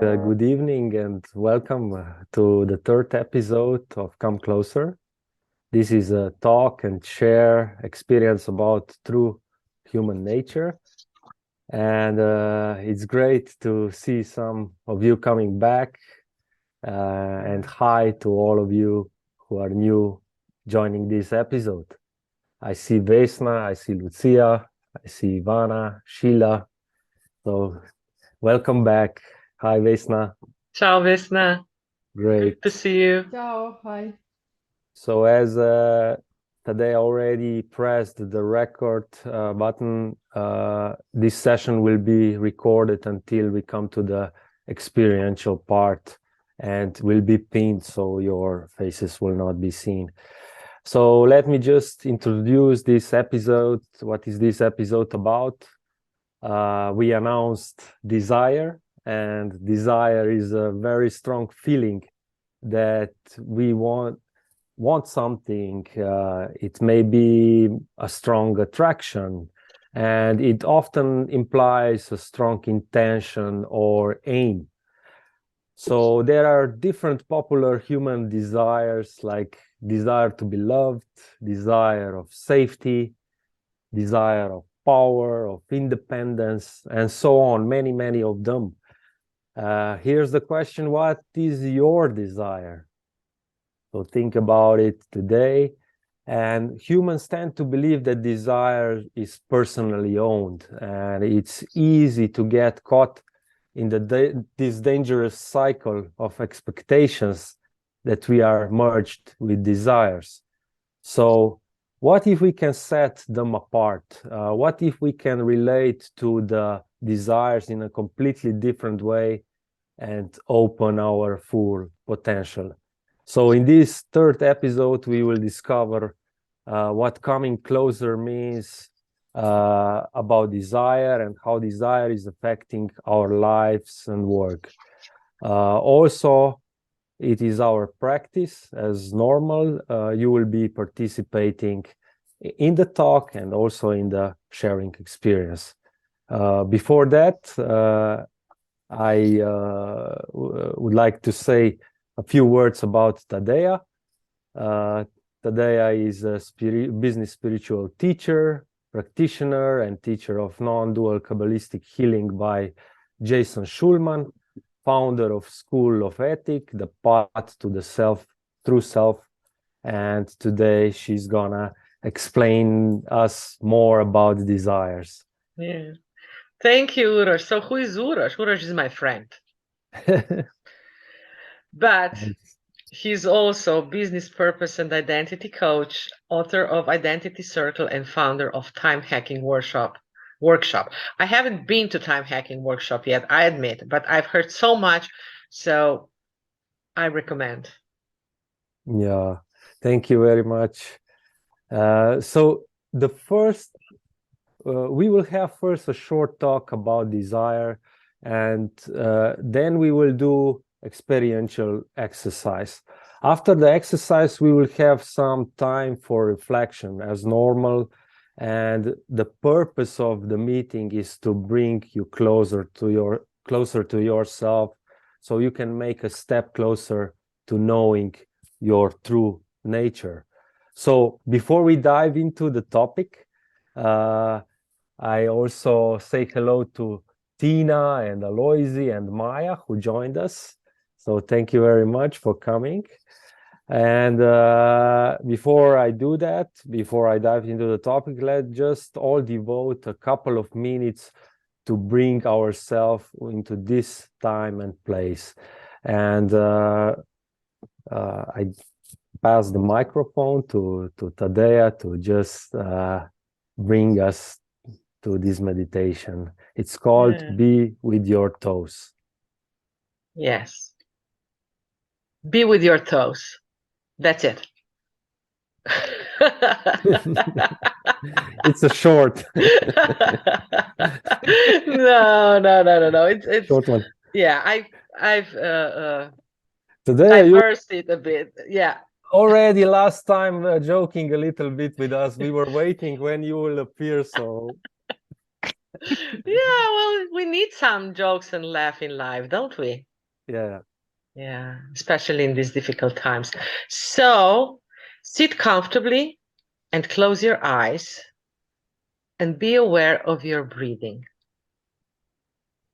Good evening and welcome to the third episode of Come Closer. This is a talk and share experience about true human nature. And it's great to see some of you coming back. And hi to all of you who are new joining this episode. I see Vesna, I see Lucia, I see Ivana, Sheila. So welcome back. Hi, Vesna. Ciao, Vesna. Great. Good to see you. Ciao, hi. So as Tadeja already pressed the record button, this session will be recorded until we come to the experiential part and will be pinned so your faces will not be seen. So let me just introduce this episode. What is this episode about? We announced desire, and desire is a very strong feeling that we want something. It may be a strong attraction, and it often implies a strong intention or aim. So there are different popular human desires, like desire to be loved, desire of safety, desire of power, of independence, and so on, many of them. Here's the question: what is your desire? So think about it today. And humans tend to believe that desire is personally owned, and it's easy to get caught in this dangerous cycle of expectations that we are merged with desires. So what if we can set them apart? What if we can relate to the desires in a completely different way and open our full potential? So in this third episode, we will discover what coming closer means about desire and how desire is affecting our lives and work. Also, it is our practice as normal. You will be participating in the talk and also in the sharing experience. Before that, I would like to say a few words about Tadeja. Tadeja is a business spiritual teacher, practitioner, and teacher of non-dual Kabbalistic healing by Jason Schulman, founder of School of Ethic, the path to the self, through self. And today she's gonna explain us more about desires. Yeah. Thank you, Uroš. So who is Uroš? Uroš is my friend. But he's also business purpose and identity coach, author of Identity Circle, and founder of Time Hacking Workshop. I haven't been to Time Hacking Workshop yet, I admit, but I've heard so much, so I recommend. Yeah, thank you very much. So the first, we will have first a short talk about desire, and then we will do experiential exercise. After the exercise, we will have some time for reflection as normal, and the purpose of the meeting is to bring you closer to yourself, so you can make a step closer to knowing your true nature. So before we dive into the topic, I also say hello to Tina and Aloisi and Maya who joined us. So thank you very much for coming. And before I do that, before I dive into the topic, let's just all devote a couple of minutes to bring ourselves into this time and place. And I pass the microphone to Tadeja to just bring us to this meditation. It's called Be With Your Toes. Yes. Be with your toes. That's it. It's a short. No. It's short one. Yeah, I've Today diversed it a bit. Yeah. Already last time joking a little bit with us. We were waiting when you will appear, so. Yeah, well, we need some jokes and laugh in life, don't we? Yeah. Yeah, especially in these difficult times. So sit comfortably and close your eyes and be aware of your breathing.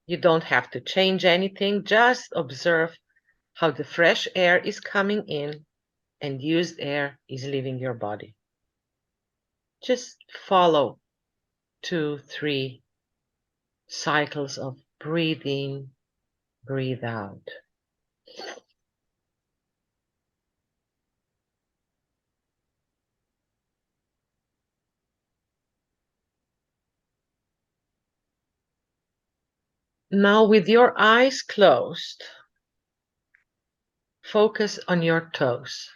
You don't have to change anything, just observe how the fresh air is coming in and used air is leaving your body. Just follow 2, 3 cycles of breathe in, breathe out. Now, with your eyes closed, focus on your toes.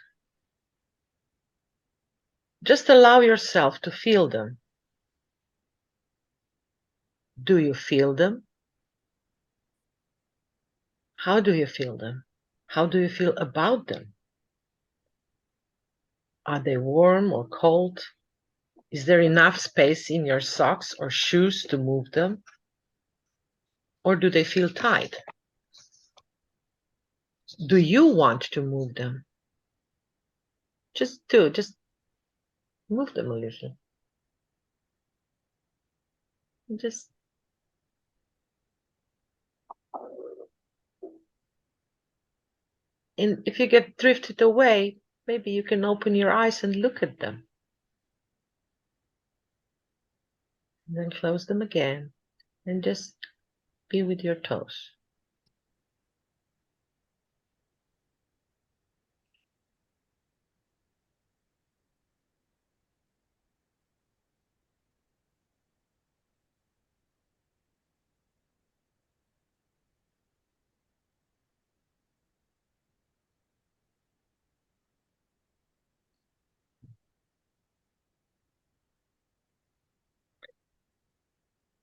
Just allow yourself to feel them. Do you feel them? How do you feel them? How do you feel about them? Are they warm or cold? Is there enough space in your socks or shoes to move them? Or do they feel tight? Do you want to move them? Just move them a little. Just and if you get drifted away, maybe you can open your eyes and look at them. And then close them again and just be with your toes.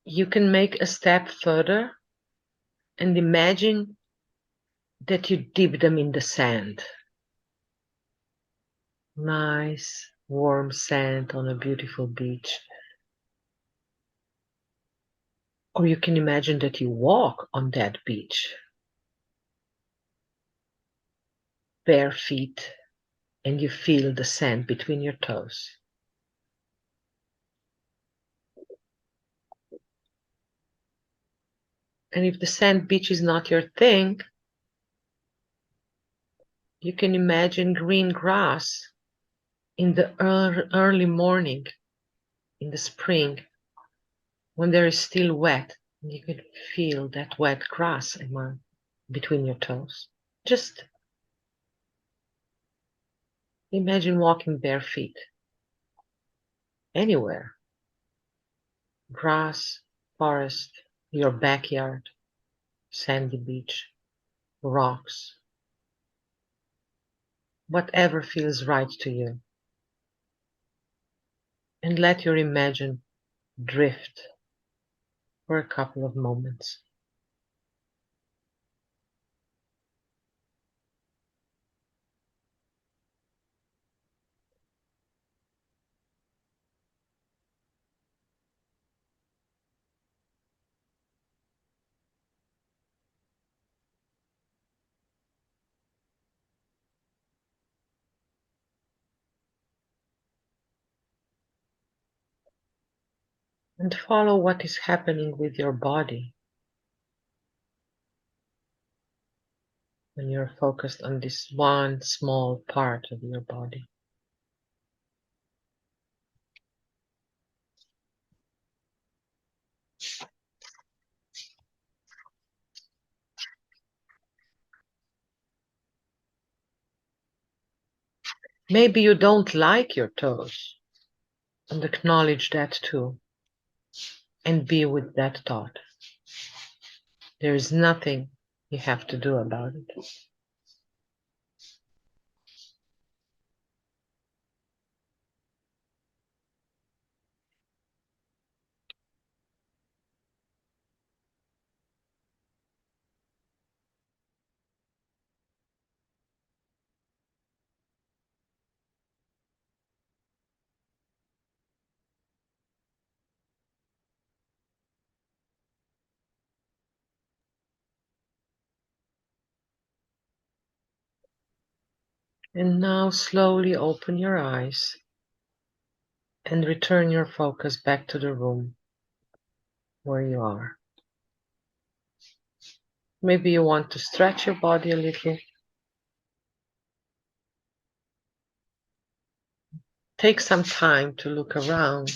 You can make a step further and imagine that you dip them in the sand. Nice, warm sand on a beautiful beach. Or you can imagine that you walk on that beach, bare feet, and you feel the sand between your toes. And if the sand beach is not your thing, you can imagine green grass in the early morning, in the spring, when there is still wet. You can feel that wet grass between your toes. Just imagine walking bare feet anywhere. Grass, forest, your backyard, sandy beach, rocks, whatever feels right to you. And let your imagine drift for a couple of moments. And follow what is happening with your body when you're focused on this one small part of your body. Maybe you don't like your toes, and acknowledge that too, and be with that thought. There is nothing you have to do about it. And now slowly open your eyes and return your focus back to the room where you are. Maybe you want to stretch your body a little. Take some time to look around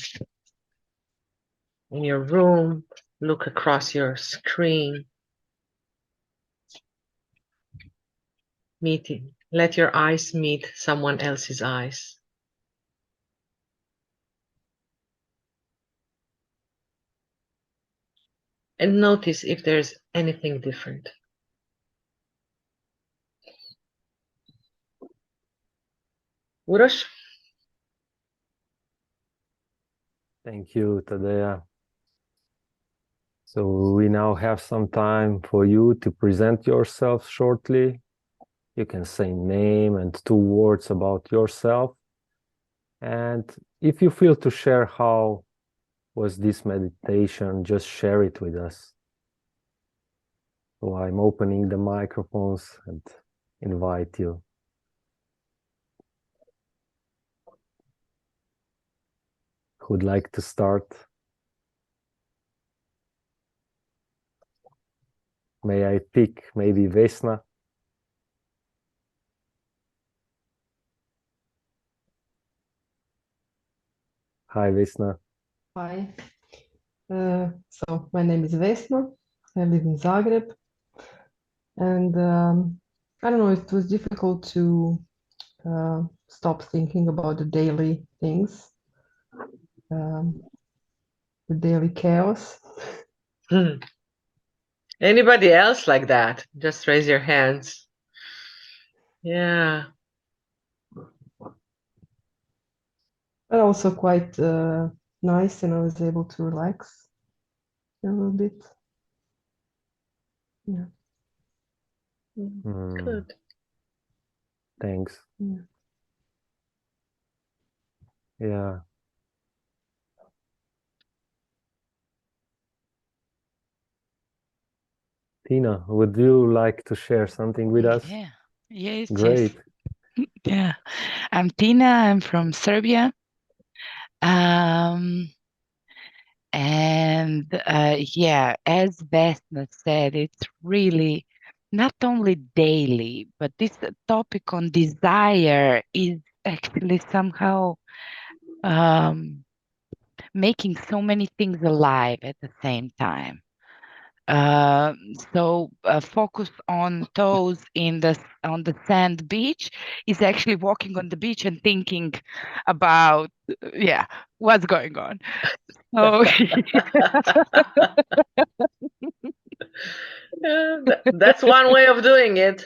in your room, look across your screen, let your eyes meet someone else's eyes. And notice if there's anything different. Uroš? Thank you, Tadeja. So we now have some time for you to present yourself shortly. You can say name and 2 words about yourself. And if you feel to share how was this meditation, just share it with us. So I'm opening the microphones and invite you. Who'd like to start? May I pick maybe Vesna? Hi, Vesna. Hi. So my name is Vesna. I live in Zagreb. And I don't know, it was difficult to stop thinking about the daily things, the daily chaos. Anybody else like that? Just raise your hands. Yeah. But also quite nice, and I was able to relax a little bit. Yeah. Good. Thanks. Yeah. Yeah. Tina, would you like to share something with us? Yeah. Yes. Great. Yes. Yeah. I'm Tina. I'm from Serbia. And yeah, as Vesna said, it's really not only daily, but this topic on desire is actually somehow making so many things alive at the same time. So focus on toes on the sand beach is actually walking on the beach and thinking about what's going on. So That's one way of doing it.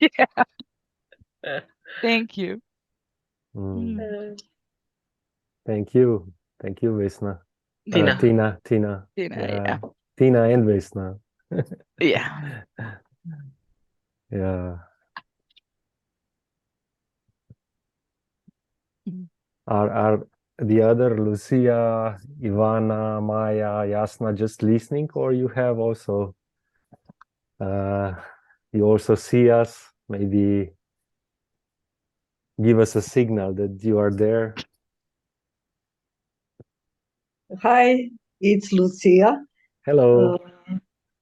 Yeah. Thank you. Thank you. Thank you, Vesna. Tina. Tina. Yeah. Tina and Vesna. Yeah. Yeah. Are the other Lucia, Ivana, Maya, Yasna just listening, or you have also you also see us? Maybe give us a signal that you are there. Hi, it's Lucia. Hello.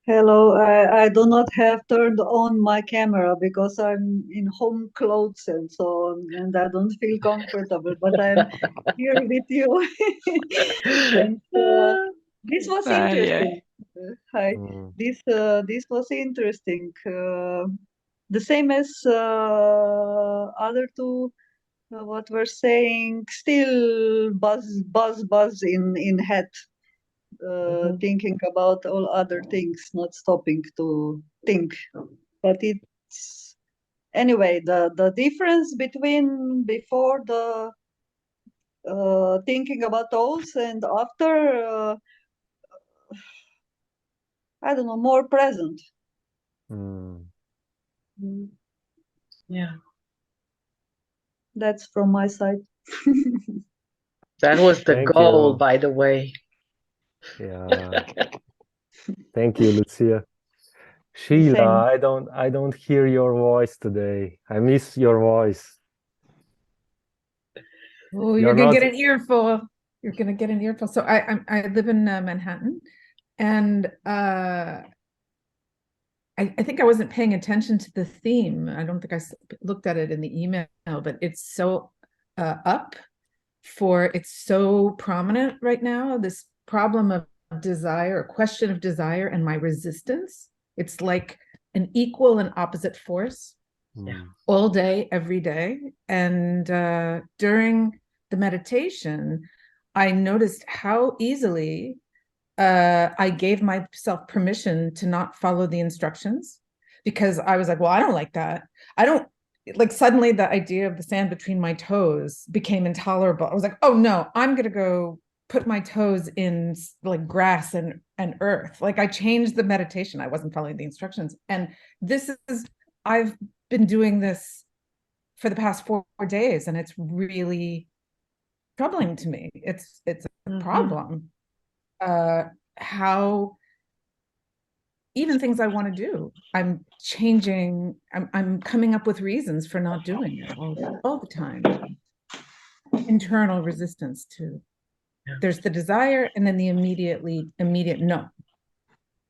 Hello, I do not have turned on my camera because I'm in home clothes and so on, and I don't feel comfortable, but I'm here with you. And this was interesting. Hi, this was interesting. The same as other two, what we're saying, still buzz in head. Thinking about all other things, not stopping to think. But it's anyway, the difference between before the thinking about those and after, I don't know, more present. Yeah. That's from my side. That was the Thank goal, you. by the way. Yeah. Thank you, Lucia. Sheila, same. I don't hear your voice today. I miss your voice. Oh, You're you're gonna not- get an earful. You're gonna get an earful. So I live in Manhattan, and I think I wasn't paying attention to the theme. I don't think I looked at it in the email, but it's so it's so prominent right now, this problem of desire, a question of desire and my resistance. It's like an equal and opposite force all day, every day. And during the meditation, I noticed how easily I gave myself permission to not follow the instructions, because I was like, well, I don't like that. I don't like, suddenly the idea of the sand between my toes became intolerable. I was like, oh no, I'm gonna go put my toes in like grass and earth. Like, I changed the meditation. I wasn't following the instructions. And I've been doing this for the past 4 days, and it's really troubling to me. It's a problem. How even things I want to do, I'm changing, I'm coming up with reasons for not doing it all the time. Internal resistance to, there's the desire and then the immediate no.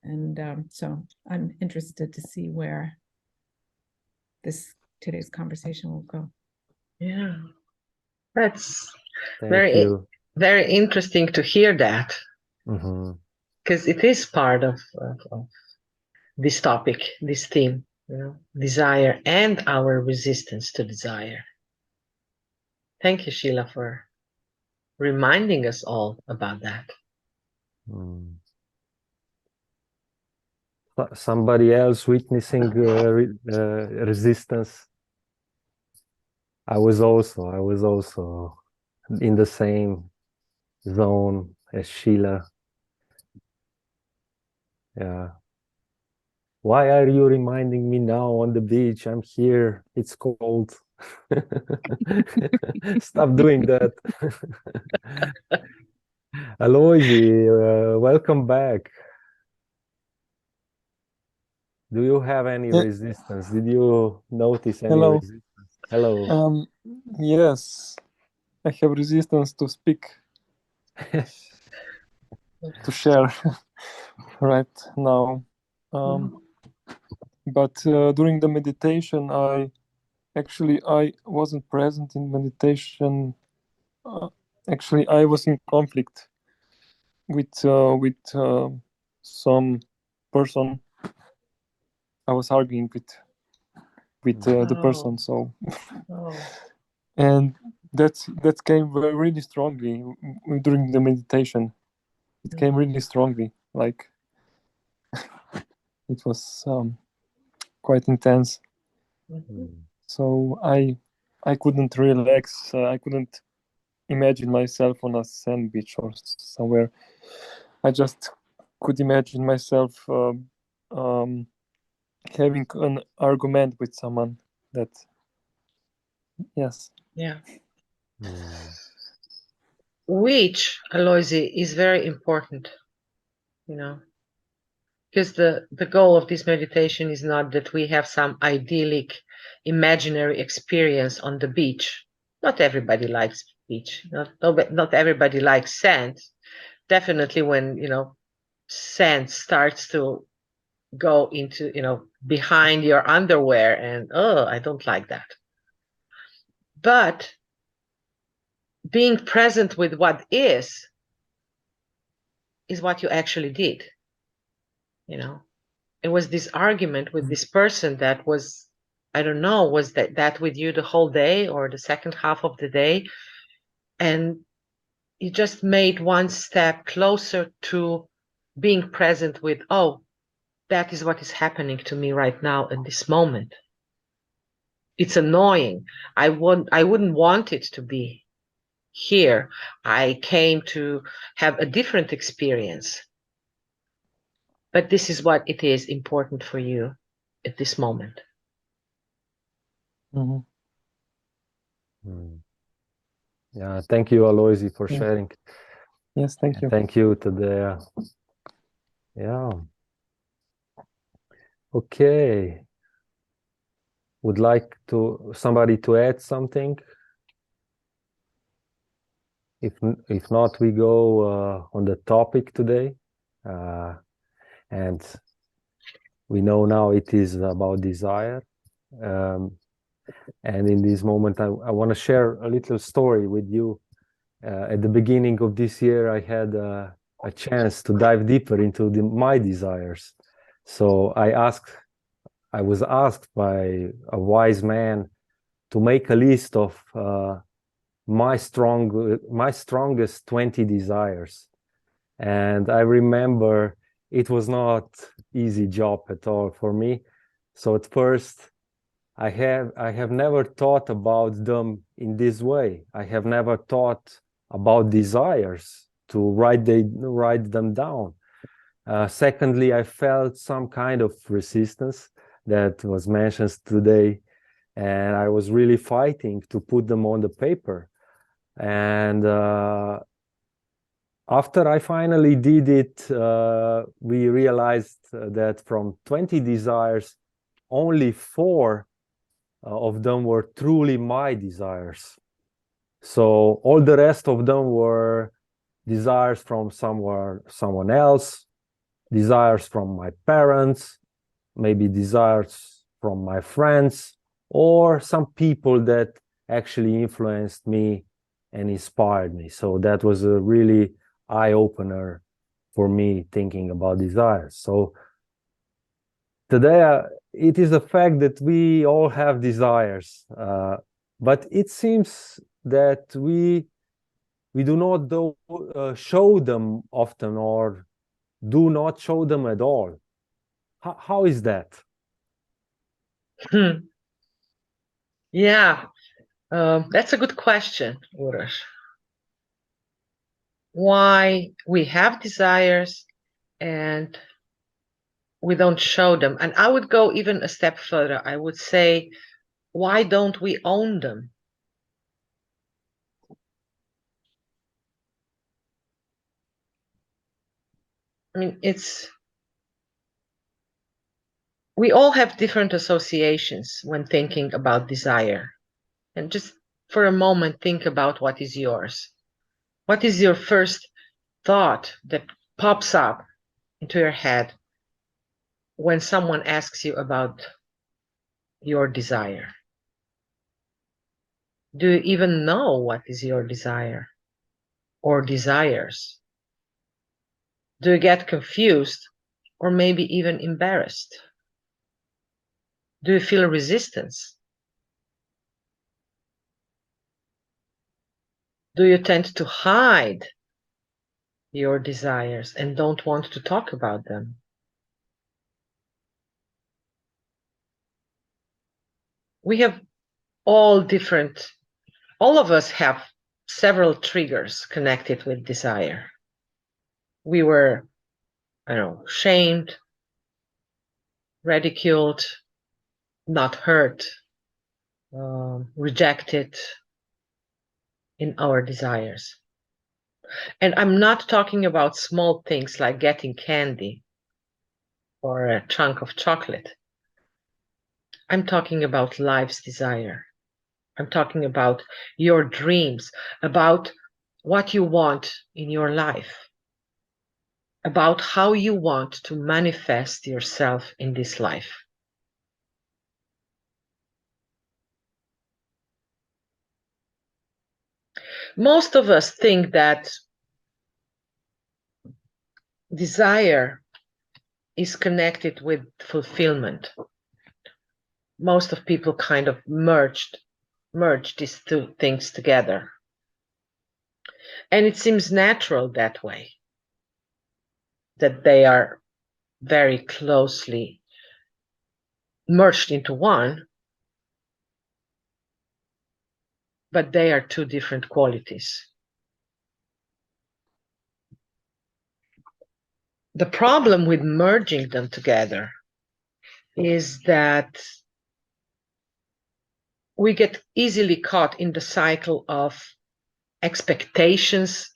And so I'm interested to see where today's conversation will go. Yeah, that's Thank you. very interesting to hear that, Mm-hmm. because it is part of this topic, this theme, desire and our resistance to desire. Thank you, Sheila, for reminding us all about that. Somebody else witnessing resistance. I was also in the same zone as Sheila. Yeah. Why are you reminding me now on the beach? I'm here. It's cold. Stop doing that. Aloisi, welcome back. Do you have any resistance? Did you notice any resistance? Hello. Yes, I have resistance to speak, to share right now. But during the meditation, I wasn't present in meditation. Actually, I was in conflict with some person. I was arguing with the person. So, and that came really strongly during the meditation. It came really strongly, like it was quite intense. So I couldn't relax. I couldn't imagine myself on a sand beach or somewhere. I just could imagine myself having an argument with someone. That, yes. Yeah. Which, Aloisi, is very important, because the goal of this meditation is not that we have some idyllic, imaginary experience on the beach. Not everybody likes beach. Not everybody likes sand. Definitely when, sand starts to go into, behind your underwear, and, I don't like that. But being present with what is what you actually did. It was this argument with this person that was, I don't know, was that with you the whole day or the second half of the day? And you just made one step closer to being present with, oh, that is what is happening to me right now in this moment. It's annoying. I wouldn't want it to be here. I came to have a different experience. But this is what it is important for you at this moment. Yeah, thank you, Aloisi, for sharing. Yes, thank you. Thank you, Tadeja. Yeah. Okay. Would like somebody to add something? If not, we go on the topic today. And we know now it is about desire. And in this moment, I want to share a little story with you. At the beginning of this year, I had a chance to dive deeper into my desires. So I was asked by a wise man to make a list of my strongest 20 desires. And I remember it was not easy job at all for me. So at first, I have never thought about them in this way. I have never thought about desires to write them down. Secondly, I felt some kind of resistance that was mentioned today, and I was really fighting to put them on the paper. And after I finally did it, we realized that from 20 desires, only 4 of them were truly my desires. So all the rest of them were desires from someone else, desires from my parents, maybe desires from my friends, or some people that actually influenced me and inspired me. So that was a really eye-opener for me thinking about desires. So today, it is a fact that we all have desires, but it seems that we do not show them often, or do not show them at all. How is that? Yeah, that's a good question, Uroš. Why we have desires and we don't show them. And I would go even a step further. I would say, why don't we own them? I mean, we all have different associations when thinking about desire. And just for a moment, think about what is yours. What is your first thought that pops up into your head when someone asks you about your desire? Do you even know what is your desire or desires? Do you get confused or maybe even embarrassed? Do you feel resistance? Do you tend to hide your desires and don't want to talk about them? We have all of us have several triggers connected with desire. We were, shamed, ridiculed, not hurt, rejected in our desires. And I'm not talking about small things like getting candy or a chunk of chocolate. I'm talking about life's desire. I'm talking about your dreams, about what you want in your life, about how you want to manifest yourself in this life. Most of us think that desire is connected with fulfillment. Most of people kind of merge these two things together. And it seems natural that way, that they are very closely merged into one, but they are two different qualities. The problem with merging them together is that we get easily caught in the cycle of expectations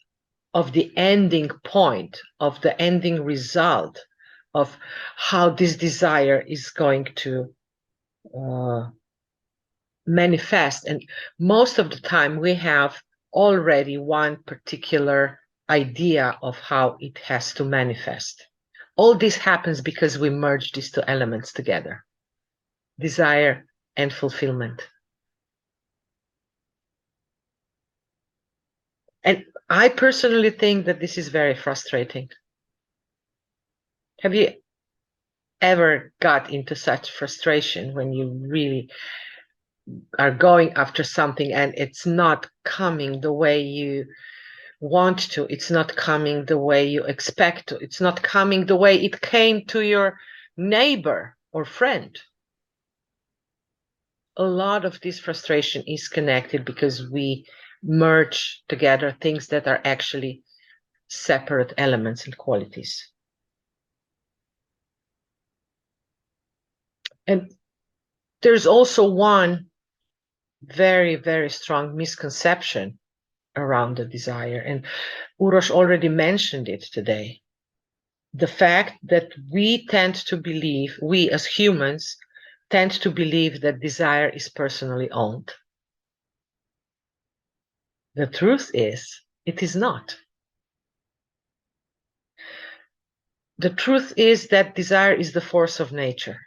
of the ending point, of the ending result of how this desire is going to manifest. And most of the time we have already one particular idea of how it has to manifest. All this happens because we merge these two elements together, desire and fulfillment. And I personally think that this is very frustrating. Have you ever got into such frustration when you really are going after something and it's not coming the way you want to, it's not coming the way you expect to, it's not coming the way it came to your neighbor or friend? A lot of this frustration is connected because we merge together things that are actually separate elements and qualities. And there's also one very, very strong misconception around the desire, and Uroš already mentioned it today. The fact that we tend to believe, we as humans tend to believe that desire is personally owned. The truth is, it is not. The truth is that desire is the force of nature.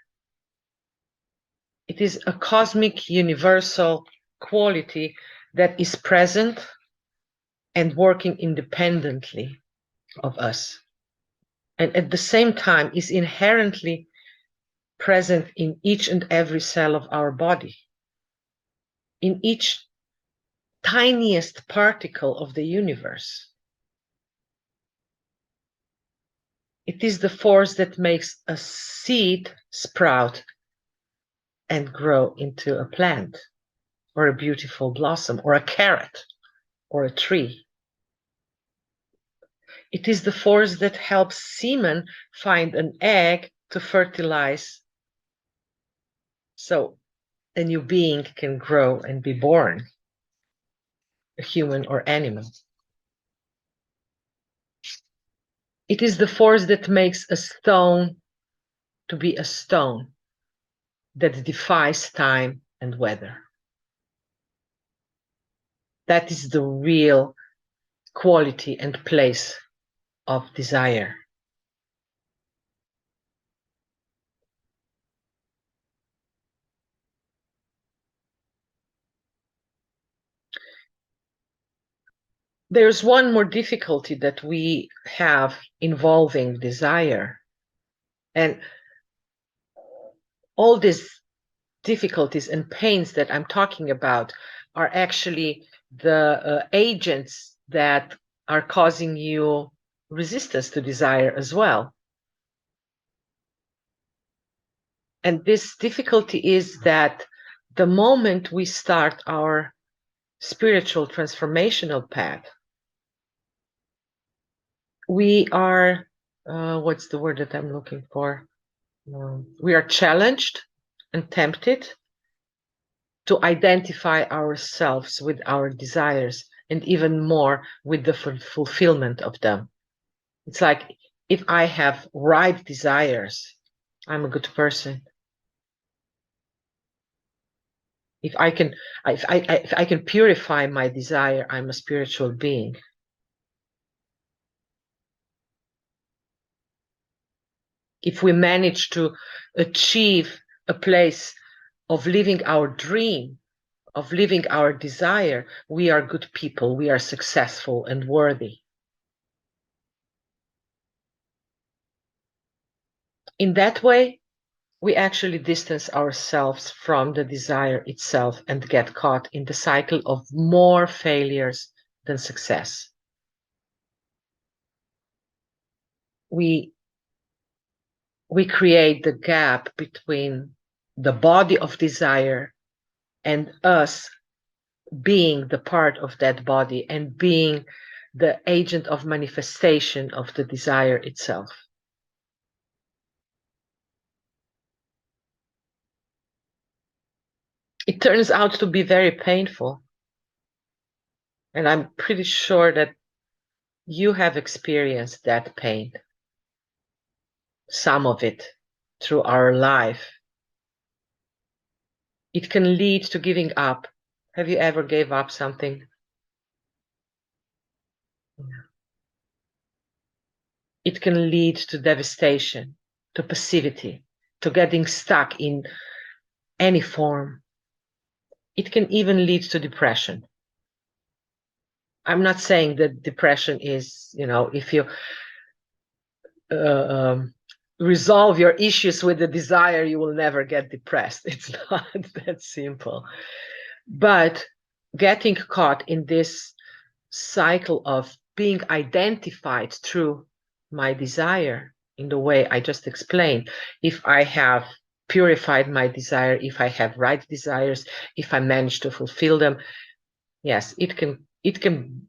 It is a cosmic, universal quality that is present and working independently of us. And at the same time is inherently present in each and every cell of our body, in each tiniest particle of the universe. It is the force that makes a seed sprout and grow into a plant, or a beautiful blossom, or a carrot, or a tree. It is the force that helps semen find an egg to fertilize so a new being can grow and be born, a human or animal. It is the force that makes a stone to be a stone, that defies time and weather. That is the real quality and place of desire. There's one more difficulty that we have involving desire. And all these difficulties and pains that I'm talking about are actually the agents that are causing you resistance to desire as well. And this difficulty is that the moment we start our spiritual transformational path, we are, what's the word that I'm looking for? We are challenged and tempted to identify ourselves with our desires, and even more with the fulfillment of them. It's like, if I have right desires, I'm a good person. If I can purify my desire, I'm a spiritual being. If we manage to achieve a place of living our dream, of living our desire, we are good people, we are successful and worthy. In that way, we actually distance ourselves from the desire itself and get caught in the cycle of more failures than success. We create the gap between the body of desire and us being the part of that body and being the agent of manifestation of the desire itself. It turns out to be very painful. And I'm pretty sure that you have experienced that pain. some of it through our life, it can lead to giving up. Have you ever gave up something? It can lead to devastation, to passivity, to getting stuck in any form. It can even lead to depression. I'm not saying that depression is, you know, if you resolve your issues with the desire, you will never get depressed. It's not that simple. But getting caught in this cycle of being identified through my desire in the way I just explained, if I have purified my desire, if I have right desires, if I manage to fulfill them, yes, it can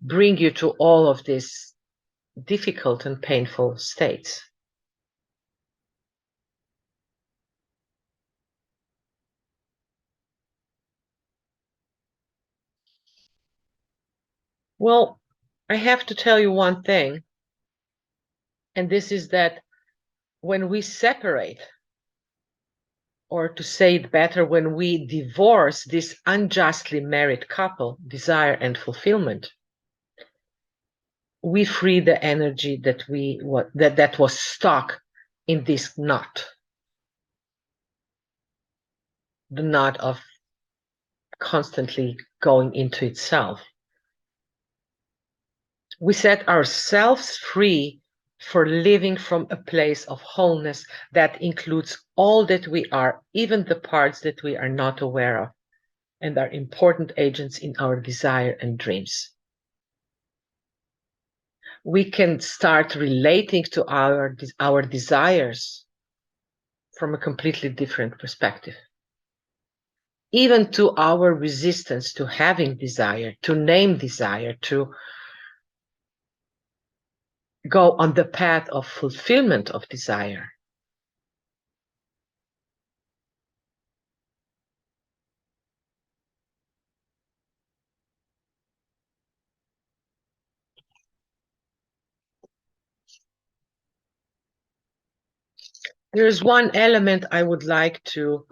bring you to all of these difficult and painful states. Well, I have to tell you one thing, and this is that when we separate, or to say it better, when we divorce this unjustly married couple, desire and fulfillment, we free the energy that that was stuck in this knot, the knot of constantly going into itself. We set ourselves free for living from a place of wholeness that includes all that we are, even the parts that we are not aware of, and are important agents in our desire and dreams. We can start relating to our desires from a completely different perspective. Even to our resistance to having desire, to name desire, to go on the path of fulfillment of desire. There's one element I would like to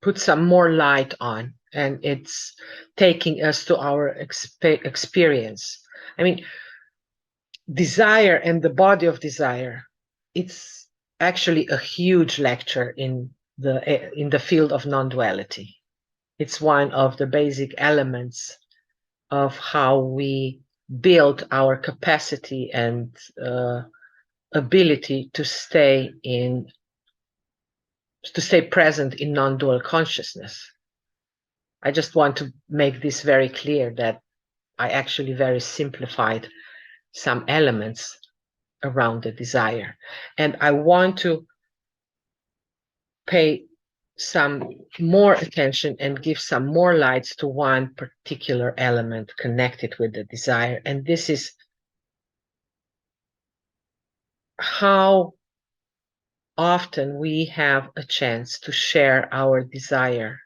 put some more light on, and it's taking us to our experience. I mean, desire and the body of desire, it's actually a huge lecture in the field of non-duality. It's one of the basic elements of how we build our capacity and ability to stay present in non-dual consciousness. I just want to make this very clear that I actually very simplified some elements around the desire. And I want to pay some more attention and give some more lights to one particular element connected with the desire. And this is how often we have a chance to share our desire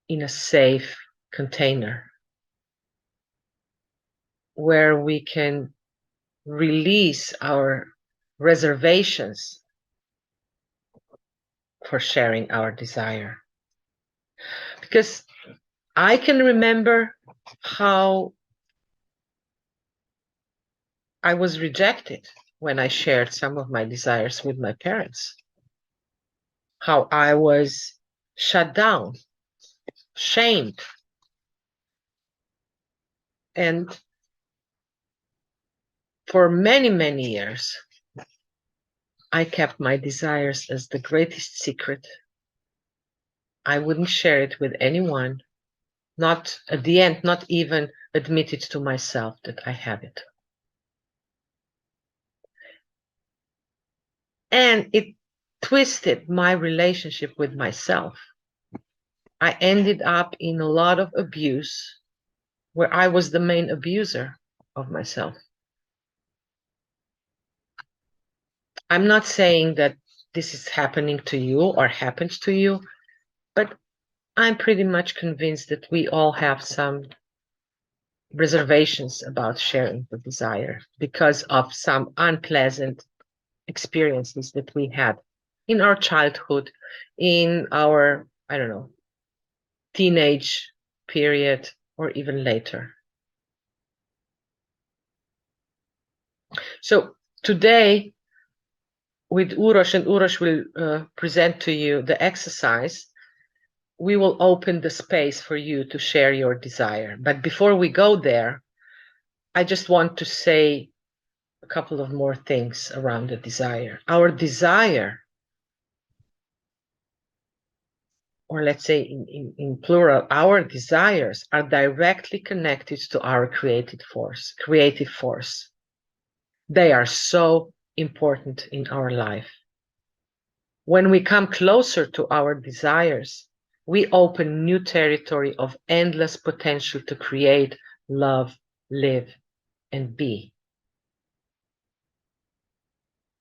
in a safe container where we can release our reservations for sharing our desire. Because I can remember how I was rejected when I shared some of my desires with my parents, how I was shut down, shamed. And for many, many years, I kept my desires as the greatest secret. I wouldn't share it with anyone, not at the end, not even admit it to myself that I have it. And it twisted my relationship with myself. I ended up in a lot of abuse where I was the main abuser of myself. I'm not saying that this is happening to you or happened to you, but I'm pretty much convinced that we all have some reservations about sharing the desire because of some unpleasant experiences that we had in our childhood, in our, I don't know, teenage period, or even later. So today, with Uroš, and Uroš will present to you the exercise, we will open the space for you to share your desire. But before we go there, I just want to say a couple of more things around the desire. Our desire, or let's say in plural, our desires are directly connected to our creative force. They are so important in our life. When we come closer to our desires, we open new territory of endless potential to create, love, live, and be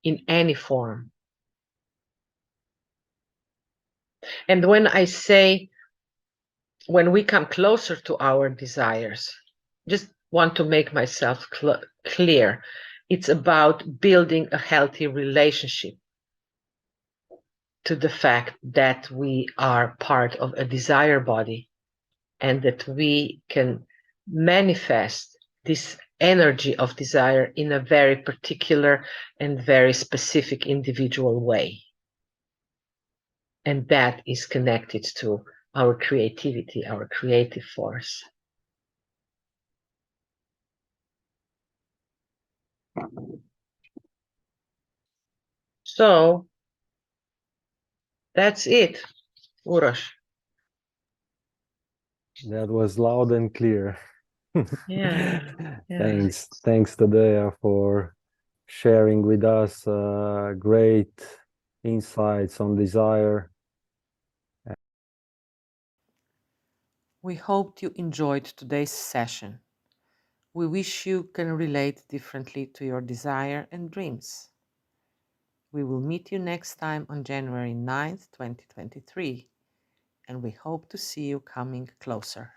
in any form. And when I say, when we come closer to our desires, just want to make myself clear. It's about building a healthy relationship to the fact that we are part of a desire body and that we can manifest this energy of desire in a very particular and very specific individual way. And that is connected to our creativity, our creative force. So that's it, Uroš. That was loud and clear. Yeah. Thanks, Tadeja, for sharing with us great insights on desire. We hoped you enjoyed today's session. We wish you can relate differently to your desire and dreams. We will meet you next time on January 9th, 2023, and we hope to see you coming closer.